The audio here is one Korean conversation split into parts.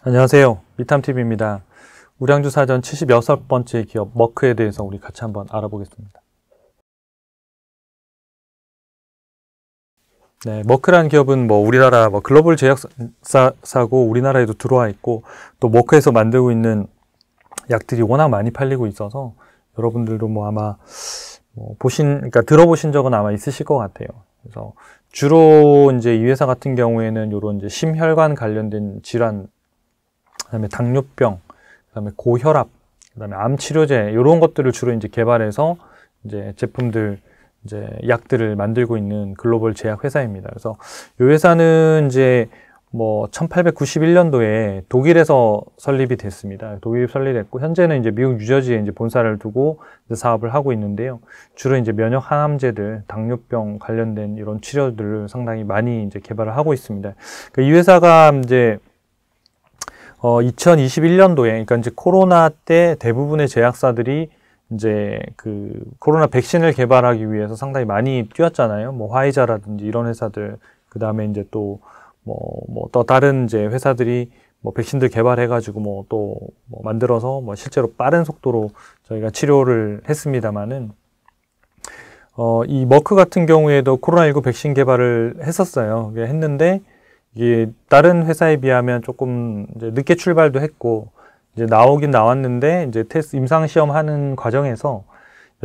안녕하세요. 미탐TV입니다. 우량주사전 76번째 기업 머크에 대해서 우리 같이 한번 알아보겠습니다. 네, 머크라는 기업은 우리나라 글로벌 제약사고 우리나라에도 들어와 있고, 또 머크에서 만들고 있는 약들이 워낙 많이 팔리고 있어서 여러분들도 아마 그러니까 들어보신 적은 아마 있으실 것 같아요. 그래서 주로 이제 이 회사 같은 경우에는 이런 이제 심혈관 관련된 질환, 그다음에 당뇨병, 그다음에 고혈압, 그다음에 암 치료제 이런 것들을 주로 이제 개발해서 이제 제품들, 이제 약들을 만들고 있는 글로벌 제약 회사입니다. 그래서 이 회사는 이제 1891년도에 독일에서 설립이 됐습니다. 독일이 설립됐고, 현재는 이제 미국 뉴저지에 이제 본사를 두고 이제 사업을 하고 있는데요. 주로 이제 면역 항암제들, 당뇨병 관련된 이런 치료들을 상당히 많이 이제 개발을 하고 있습니다. 그러니까 이 회사가 이제 2021년도에, 그러니까 이제 코로나 때 대부분의 제약사들이 이제 그 코로나 백신을 개발하기 위해서 상당히 많이 뛰었잖아요. 화이자라든지 이런 회사들, 그 다음에 이제 또 또 다른 이제 회사들이 백신들 개발해가지고 또 만들어서 실제로 빠른 속도로 저희가 치료를 했습니다만은, 이 머크 같은 경우에도 코로나19 백신 개발을 했었어요. 했는데, 이게 다른 회사에 비하면 조금 이제 늦게 출발도 했고, 이제 나오긴 나왔는데, 이제 임상 시험 하는 과정에서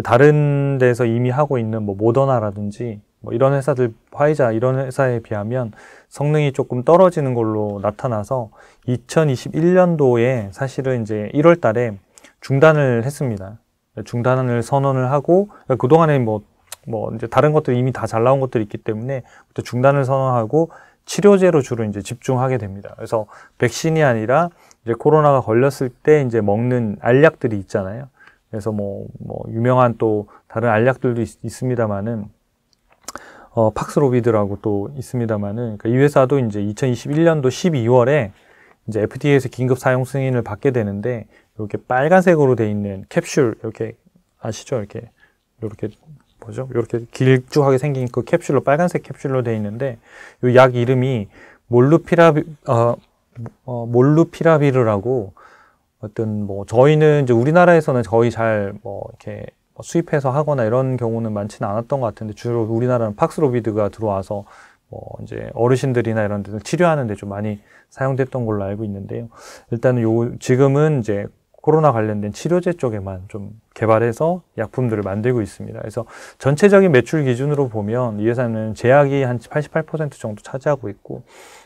다른 데서 이미 하고 있는 모더나라든지 이런 회사들, 화이자 이런 회사에 비하면 성능이 조금 떨어지는 걸로 나타나서 2021년도에 사실은 이제 1월 달에 중단을 했습니다. 중단을 선언을 하고, 그동안에 이제 다른 것들이 이미 다 잘 나온 것들이 있기 때문에 그때 중단을 선언하고 치료제로 주로 이제 집중하게 됩니다. 그래서 백신이 아니라 이제 코로나가 걸렸을 때 이제 먹는 알약들이 있잖아요. 그래서 유명한 또 다른 알약들도 있습니다만은, 팍스로비드라고 또 있습니다만은, 그러니까 이 회사도 이제 2021년도 12월에 이제 FDA에서 긴급 사용 승인을 받게 되는데, 이렇게 빨간색으로 돼 있는 캡슐, 이렇게 아시죠? 이렇게 뭐죠? 이렇게 길쭉하게 생긴 그 캡슐로, 빨간색 캡슐로 돼 있는데, 이 약 이름이 몰루피라비르라고, 저희는 이제 우리나라에서는 거의 잘 이렇게 수입해서 하거나 이런 경우는 많지는 않았던 것 같은데, 주로 우리나라는 팍스로비드가 들어와서 이제 어르신들이나 이런 데서 치료하는 데 좀 많이 사용됐던 걸로 알고 있는데요. 일단은 지금은 이제 코로나 관련된 치료제 쪽에만 좀 개발해서 약품들을 만들고 있습니다. 그래서 전체적인 매출 기준으로 보면 이 회사는 제약이 한 88% 정도 차지하고 있고,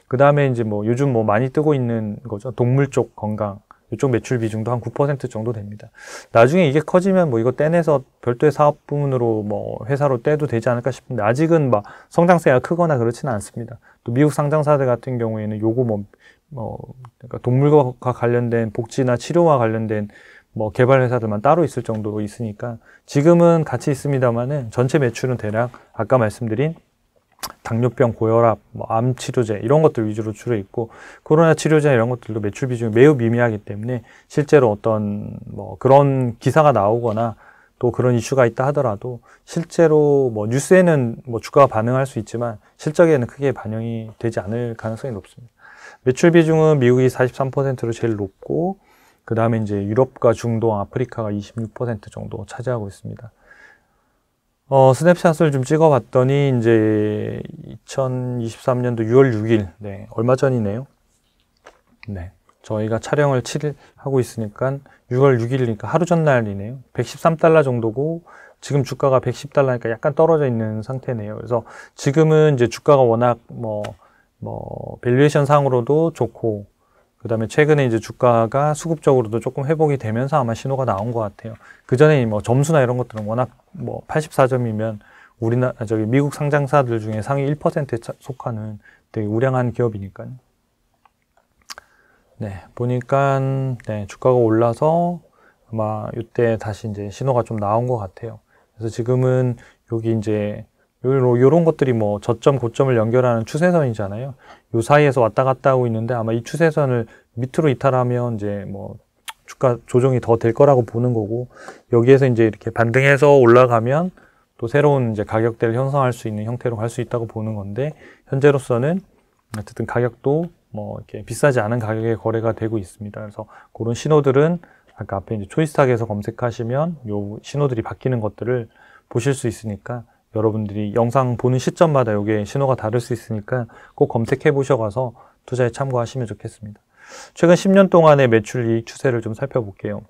그 다음에 이제 요즘 많이 뜨고 있는 거죠. 동물 쪽 건강, 이쪽 매출 비중도 한 9% 정도 됩니다. 나중에 이게 커지면 이거 떼내서 별도의 사업 부문으로 회사로 떼도 되지 않을까 싶은데, 아직은 성장세가 크거나 그렇지는 않습니다. 또 미국 상장사들 같은 경우에는 요거 그러니까 동물과 관련된 복지나 치료와 관련된 개발 회사들만 따로 있을 정도로 있으니까 지금은 같이 있습니다만은, 전체 매출은 대략 아까 말씀드린 당뇨병, 고혈압, 암 치료제 이런 것들 위주로 주로 있고, 코로나 치료제 이런 것들도 매출 비중이 매우 미미하기 때문에 실제로 어떤 그런 기사가 나오거나 또 그런 이슈가 있다 하더라도 실제로 뉴스에는 주가가 반응할 수 있지만 실적에는 크게 반영이 되지 않을 가능성이 높습니다. 매출 비중은 미국이 43%로 제일 높고, 그 다음에 이제 유럽과 중동, 아프리카가 26% 정도 차지하고 있습니다. 스냅샷을 좀 찍어봤더니 이제 2023년도 6월 6일, 네, 얼마 전이네요. 네, 저희가 촬영을 7일 하고 있으니까 6월 6일이니까 하루 전날이네요. 113달러 정도고, 지금 주가가 110달러니까 약간 떨어져 있는 상태네요. 그래서 지금은 이제 주가가 워낙 밸류에이션 상으로도 좋고, 그 다음에 최근에 이제 주가가 수급적으로도 조금 회복이 되면서 아마 신호가 나온 것 같아요. 그 전에 점수나 이런 것들은 워낙 84점이면 미국 상장사들 중에 상위 1%에 속하는 되게 우량한 기업이니까요. 네, 보니까, 네, 주가가 올라서 아마 이때 다시 이제 신호가 좀 나온 것 같아요. 그래서 지금은 여기 이제 요런 것들이 저점, 고점을 연결하는 추세선이잖아요. 요 사이에서 왔다 갔다 하고 있는데, 아마 이 추세선을 밑으로 이탈하면 이제 주가 조정이 더 될 거라고 보는 거고, 여기에서 이제 이렇게 반등해서 올라가면 또 새로운 이제 가격대를 형성할 수 있는 형태로 갈 수 있다고 보는 건데, 현재로서는 어쨌든 가격도 뭐 이렇게 비싸지 않은 가격에 거래가 되고 있습니다. 그래서 그런 신호들은 아까 앞에 이제 초이스탁에서 검색하시면 요 신호들이 바뀌는 것들을 보실 수 있으니까 여러분들이 영상 보는 시점마다 요게 신호가 다를 수 있으니까 꼭 검색해 보셔가서 투자에 참고하시면 좋겠습니다. 최근 10년 동안의 매출이익 추세를 좀 살펴볼게요.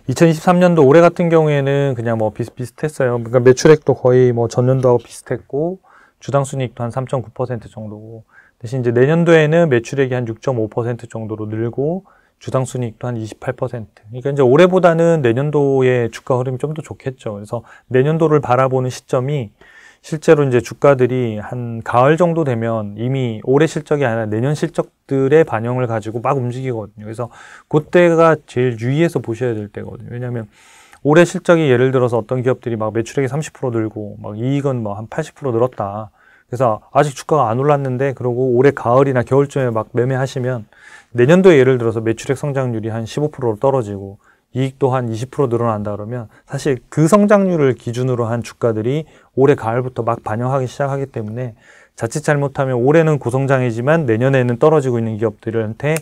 2023년도 올해 같은 경우에는 그냥 뭐 비슷비슷했어요. 그러니까 매출액도 거의 뭐 전년도하고 비슷했고 주당 순이익도 한 3.9% 정도고 대신 이제 내년도에는 매출액이 한 6.5% 정도로 늘고 주당 순이익도 한 28%. 그러니까 이제 올해보다는 내년도의 주가 흐름이 좀 더 좋겠죠. 그래서 내년도를 바라보는 시점이 실제로 이제 주가들이 한 가을 정도 되면 이미 올해 실적이 아니라 내년 실적들의 반영을 가지고 막 움직이거든요. 그래서 그때가 제일 유의해서 보셔야 될 때거든요. 왜냐하면 올해 실적이 예를 들어서 어떤 기업들이 막 매출액이 30% 늘고 막 이익은 뭐 한 80% 늘었다. 그래서 아직 주가가 안 올랐는데 그러고 올해 가을이나 겨울쯤에 막 매매하시면 내년도에 예를 들어서 매출액 성장률이 한 15%로 떨어지고 이익도 한 20% 늘어난다 그러면 사실 그 성장률을 기준으로 한 주가들이 올해 가을부터 막 반영하기 시작하기 때문에 자칫 잘못하면 올해는 고성장이지만 내년에는 떨어지고 있는 기업들한테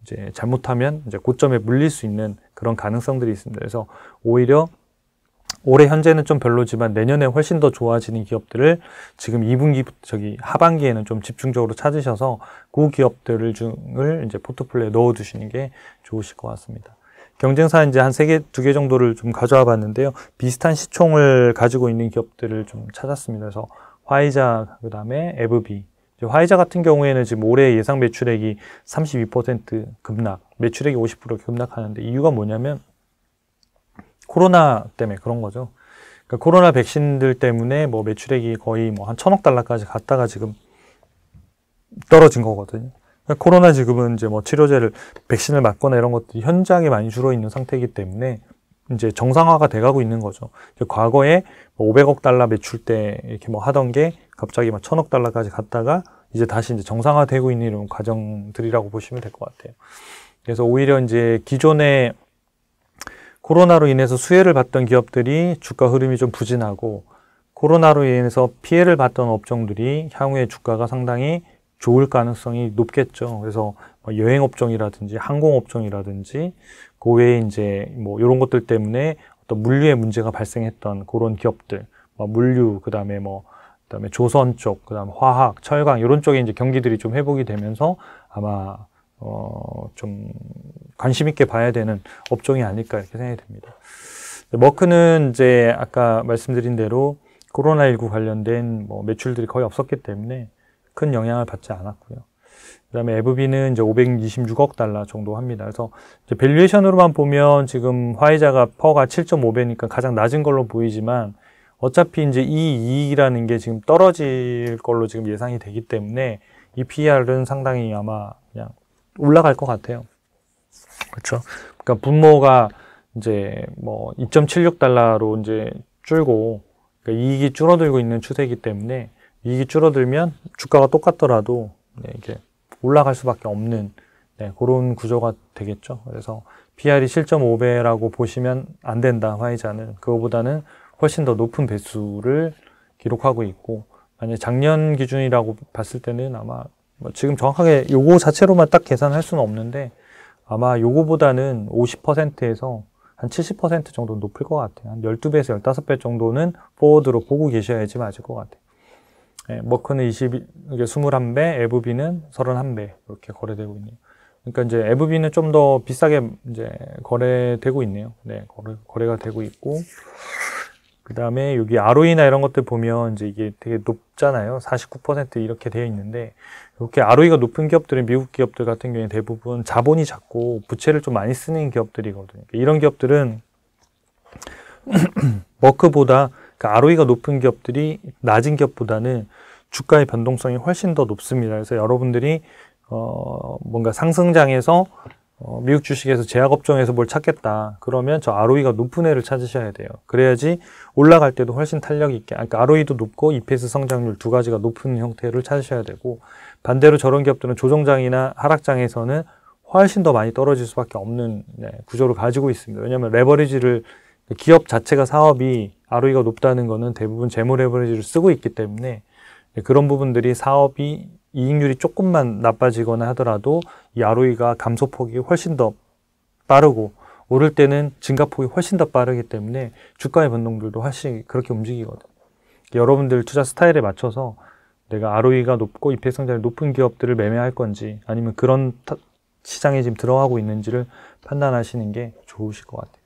이제 잘못하면 이제 고점에 물릴 수 있는 그런 가능성들이 있습니다. 그래서 오히려 올해 현재는 좀 별로지만 내년에 훨씬 더 좋아지는 기업들을 지금 2분기 하반기에는 좀 집중적으로 찾으셔서 그 기업들을 이제 포트폴리오에 넣어 두시는 게 좋으실 것 같습니다. 경쟁사 이제 한 2개 정도를 좀 가져와 봤는데요. 비슷한 시총을 가지고 있는 기업들을 좀 찾았습니다. 그래서 화이자, 그 다음에 에브비. 화이자 같은 경우에는 지금 올해 예상 매출액이 32% 급락, 매출액이 50% 급락하는데 이유가 뭐냐면 코로나 때문에 그런 거죠. 그러니까 코로나 백신들 때문에 뭐 매출액이 거의 뭐 한 1,000억 달러까지 갔다가 지금 떨어진 거거든요. 그러니까 코로나 지금은 이제 뭐 치료제를 백신을 맞거나 이런 것들이 현저하게 많이 줄어 있는 상태이기 때문에 이제 정상화가 돼가고 있는 거죠. 과거에 500억 달러 매출 때 이렇게 뭐 하던 게 갑자기 막 1,000억 달러까지 갔다가 이제 다시 이제 정상화되고 있는 이런 과정들이라고 보시면 될 것 같아요. 그래서 오히려 이제 기존에 코로나로 인해서 수혜를 봤던 기업들이 주가 흐름이 좀 부진하고 코로나로 인해서 피해를 봤던 업종들이 향후에 주가가 상당히 좋을 가능성이 높겠죠. 그래서 여행업종이라든지 항공업종이라든지 그 외에 이제 뭐 이런 것들 때문에 어떤 물류에 문제가 발생했던 그런 기업들, 물류, 그다음에 조선 쪽, 그다음에 화학, 철강 이런 쪽에 이제 경기들이 좀 회복이 되면서 아마 좀 관심 있게 봐야 되는 업종이 아닐까 이렇게 생각이 됩니다. 머크는 이제 아까 말씀드린 대로 코로나19 관련된 매출들이 거의 없었기 때문에 큰 영향을 받지 않았고요. 그 다음에 에브비는 이제 526억 달러 정도 합니다. 그래서 이제 밸류에이션으로만 보면 지금 화이자가 퍼가 7.5배니까 가장 낮은 걸로 보이지만 어차피 이제 이 이익이라는 게 지금 떨어질 걸로 지금 예상이 되기 때문에 이 PER은 상당히 아마 그냥 올라갈 것 같아요. 그렇죠. 그러니까 분모가 이제 2.76달러로 이제 줄고 그러니까 이익이 줄어들고 있는 추세이기 때문에 이익이 줄어들면 주가가 똑같더라도 이렇게 올라갈 수밖에 없는 그런 구조가 되겠죠. 그래서 PR이 7.5배라고 보시면 안 된다. 화이자는 그거보다는 훨씬 더 높은 배수를 기록하고 있고 만약 작년 기준이라고 봤을 때는 아마 지금 정확하게 요거 자체로만 딱 계산할 수는 없는데 아마 요거보다는 50%에서 한 70% 정도 높을 것 같아요. 한 12배에서 15배 정도는 포워드로 보고 계셔야지 맞을 것 같아요. 머크는 21배, 에브비는 31배 이렇게 거래되고 있네요. 그러니까 이제 에브비는 좀 더 비싸게 이제 거래되고 있네요. 네, 거래가 되고 있고 그 다음에 여기 ROE나 이런 것들 보면 이제 이게 되게 높잖아요. 49% 이렇게 되어 있는데 이렇게 ROE가 높은 기업들은 미국 기업들 같은 경우에 대부분 자본이 작고 부채를 좀 많이 쓰는 기업들이거든요. 이런 기업들은 머크보다 그러니까 ROE가 높은 기업들이 낮은 기업보다는 주가의 변동성이 훨씬 더 높습니다. 그래서 여러분들이 뭔가 상승장에서 미국 주식에서 제약업종에서 뭘 찾겠다. 그러면 저 ROE가 높은 애를 찾으셔야 돼요. 그래야지 올라갈 때도 훨씬 탄력이 있게, 그러니까 ROE도 높고 EPS 성장률 두 가지가 높은 형태를 찾으셔야 되고 반대로 저런 기업들은 조정장이나 하락장에서는 훨씬 더 많이 떨어질 수밖에 없는 구조를 가지고 있습니다. 왜냐하면 레버리지를 기업 자체가 사업이 ROE가 높다는 거는 대부분 재무 레버리지를 쓰고 있기 때문에 그런 부분들이 사업이 이익률이 조금만 나빠지거나 하더라도 이 ROE가 감소폭이 훨씬 더 빠르고 오를 때는 증가폭이 훨씬 더 빠르기 때문에 주가의 변동들도 훨씬 그렇게 움직이거든요. 여러분들 투자 스타일에 맞춰서 내가 ROE가 높고 EPS 성장이 높은 기업들을 매매할 건지 아니면 그런 시장에 지금 들어가고 있는지를 판단하시는 게 좋으실 것 같아요.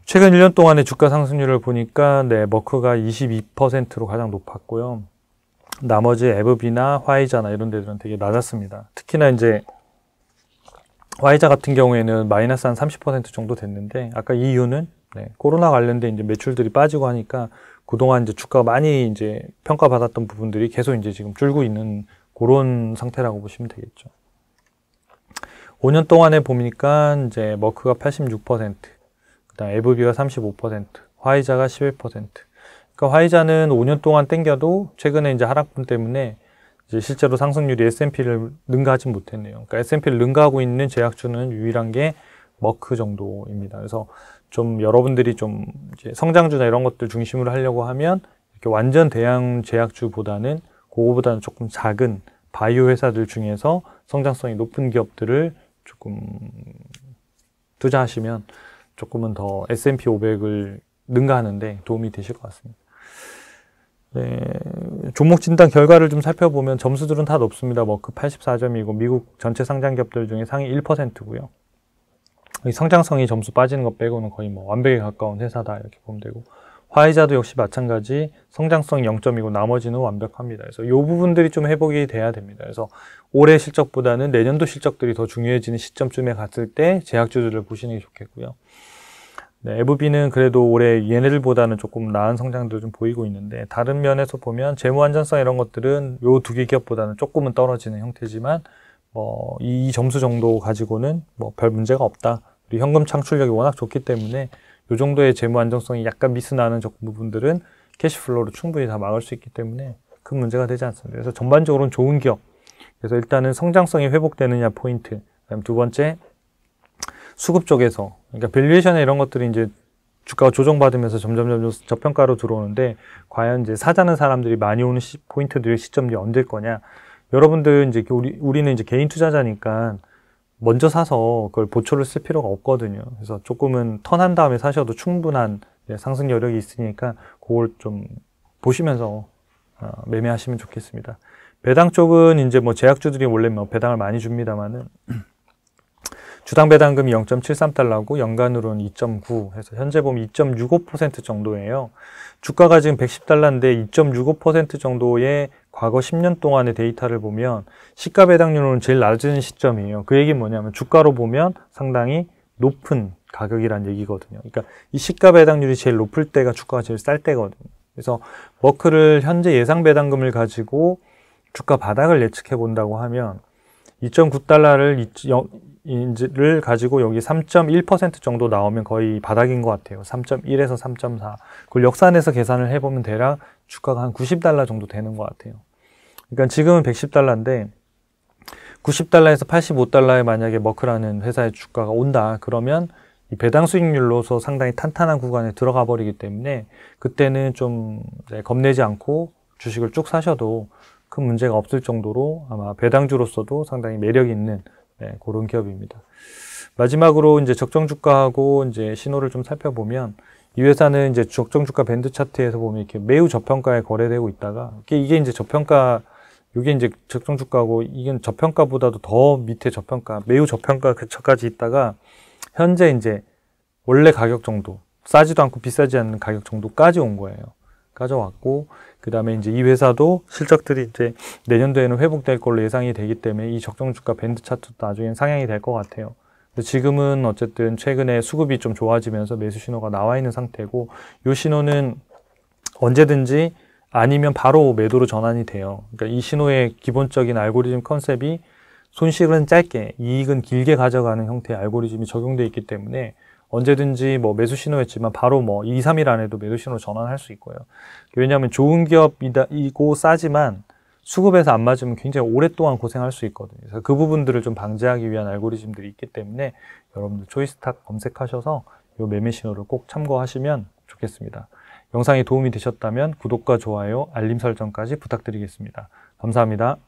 최근 1년 동안의 주가 상승률을 보니까 머크가 22%로 가장 높았고요. 나머지 에브비나 화이자나 이런 데들은 되게 낮았습니다. 특히나 이제 화이자 같은 경우에는 마이너스 한 30% 정도 됐는데 아까 이 이유는 코로나 관련된 이제 매출들이 빠지고 하니까 그동안 이제 주가가 많이 이제 평가받았던 부분들이 계속 이제 지금 줄고 있는 그런 상태라고 보시면 되겠죠. 5년 동안에 보니까 이제 머크가 86%, 그다음 에브비가 35%, 화이자가 11%. 그러니까 화이자는 5년 동안 땡겨도 최근에 이제 하락분 때문에 이제 실제로 상승률이 S&P를 능가하지 못했네요. 그러니까 S&P를 능가하고 있는 제약주는 유일한 게 머크 정도입니다. 그래서 좀 여러분들이 좀 이제 성장주나 이런 것들 중심으로 하려고 하면 이렇게 완전 대형 제약주보다는 그거보다는 조금 작은 바이오 회사들 중에서 성장성이 높은 기업들을 조금 투자하시면 조금은 더 S&P 500을 능가하는데 도움이 되실 것 같습니다. 종목 진단 결과를 좀 살펴보면 점수들은 다 높습니다. 머크 84점이고 미국 전체 상장 기업들 중에 상위 1%고요. 성장성이 점수 빠지는 것 빼고는 거의 뭐 완벽에 가까운 회사다 이렇게 보면 되고, 화이자도 역시 마찬가지 성장성 0점이고 나머지는 완벽합니다. 그래서 이 부분들이 좀 회복이 돼야 됩니다. 그래서 올해 실적보다는 내년도 실적들이 더 중요해지는 시점쯤에 갔을 때 제약주들을 보시는 게 좋겠고요. 에브비는 그래도 올해 얘네들보다는 조금 나은 성장도 좀 보이고 있는데, 다른 면에서 보면 재무 안전성 이런 것들은 요 두 개 기업보다는 조금은 떨어지는 형태지만 이 점수 정도 가지고는 뭐 별 문제가 없다. 그리고 현금 창출력이 워낙 좋기 때문에 요 정도의 재무 안정성이 약간 미스나는 부분들은 캐시플로우로 충분히 다 막을 수 있기 때문에 큰 문제가 되지 않습니다. 그래서 전반적으로는 좋은 기업. 그래서 일단은 성장성이 회복되느냐 포인트. 그다음 두 번째, 수급 쪽에서, 그러니까 밸류에이션에 이런 것들이 이제 주가가 조정받으면서 점점 저평가로 들어오는데, 과연 이제 사자는 사람들이 많이 오는 포인트들의 시점이 언제일 거냐. 여러분들 이제 우리는 이제 개인 투자자니까 먼저 사서 그걸 보초를 쓸 필요가 없거든요. 그래서 조금은 턴한 다음에 사셔도 충분한 상승 여력이 있으니까 그걸 좀 보시면서 매매하시면 좋겠습니다. 배당 쪽은 이제 뭐 제약주들이 원래 뭐 배당을 많이 줍니다만은 주당 배당금이 0.73달러고 연간으로는 2.9 해서 현재 보면 2.65% 정도예요. 주가가 지금 110달러인데 2.65% 정도의 과거 10년 동안의 데이터를 보면 시가 배당률은 제일 낮은 시점이에요. 그 얘기는 뭐냐면 주가로 보면 상당히 높은 가격이란 얘기거든요. 그러니까 이 시가 배당률이 제일 높을 때가 주가가 제일 쌀 때거든요. 그래서 머크를 현재 예상 배당금을 가지고 주가 바닥을 예측해 본다고 하면 2.9달러를 가지고 여기 3.1% 정도 나오면 거의 바닥인 것 같아요. 3.1에서 3.4. 그걸 역산해서 계산을 해보면 대략 주가가 한 90달러 정도 되는 것 같아요. 그러니까 지금은 110달러인데 90달러에서 85달러에 만약에 머크라는 회사의 주가가 온다. 그러면 이 배당 수익률로서 상당히 탄탄한 구간에 들어가 버리기 때문에 그때는 좀 겁내지 않고 주식을 쭉 사셔도 큰 문제가 없을 정도로 아마 배당주로서도 상당히 매력 있는 그런 기업입니다. 마지막으로 이제 적정 주가하고 이제 신호를 좀 살펴보면, 이 회사는 이제 적정 주가 밴드 차트에서 보면 이렇게 매우 저평가에 거래되고 있다가 이게 이제 저평가, 이게 이제 적정 주가고 이게 저평가보다도 더 밑에 저평가, 매우 저평가 근처까지 있다가 현재 이제 원래 가격 정도, 싸지도 않고 비싸지 않는 가격 정도까지 온 거예요. 가져왔고, 그 다음에 이제 이 회사도 실적들이 이제 내년도에는 회복될 걸로 예상이 되기 때문에 이 적정 주가 밴드 차트도 나중엔 상향이 될 것 같아요. 근데 지금은 어쨌든 최근에 수급이 좀 좋아지면서 매수 신호가 나와 있는 상태고, 이 신호는 언제든지 아니면 바로 매도로 전환이 돼요. 그러니까 이 신호의 기본적인 알고리즘 컨셉이 손실은 짧게, 이익은 길게 가져가는 형태의 알고리즘이 적용되어 있기 때문에 언제든지 뭐 매수 신호였지만 바로 뭐 2, 3일 안에도 매도 신호로 전환할 수 있고요. 왜냐하면 좋은 기업이고 싸지만 수급에서 안 맞으면 굉장히 오랫동안 고생할 수 있거든요. 그래서 그 부분들을 좀 방지하기 위한 알고리즘들이 있기 때문에 여러분들 초이스탁 검색하셔서 이 매매 신호를 꼭 참고하시면 좋겠습니다. 영상이 도움이 되셨다면 구독과 좋아요, 알림 설정까지 부탁드리겠습니다. 감사합니다.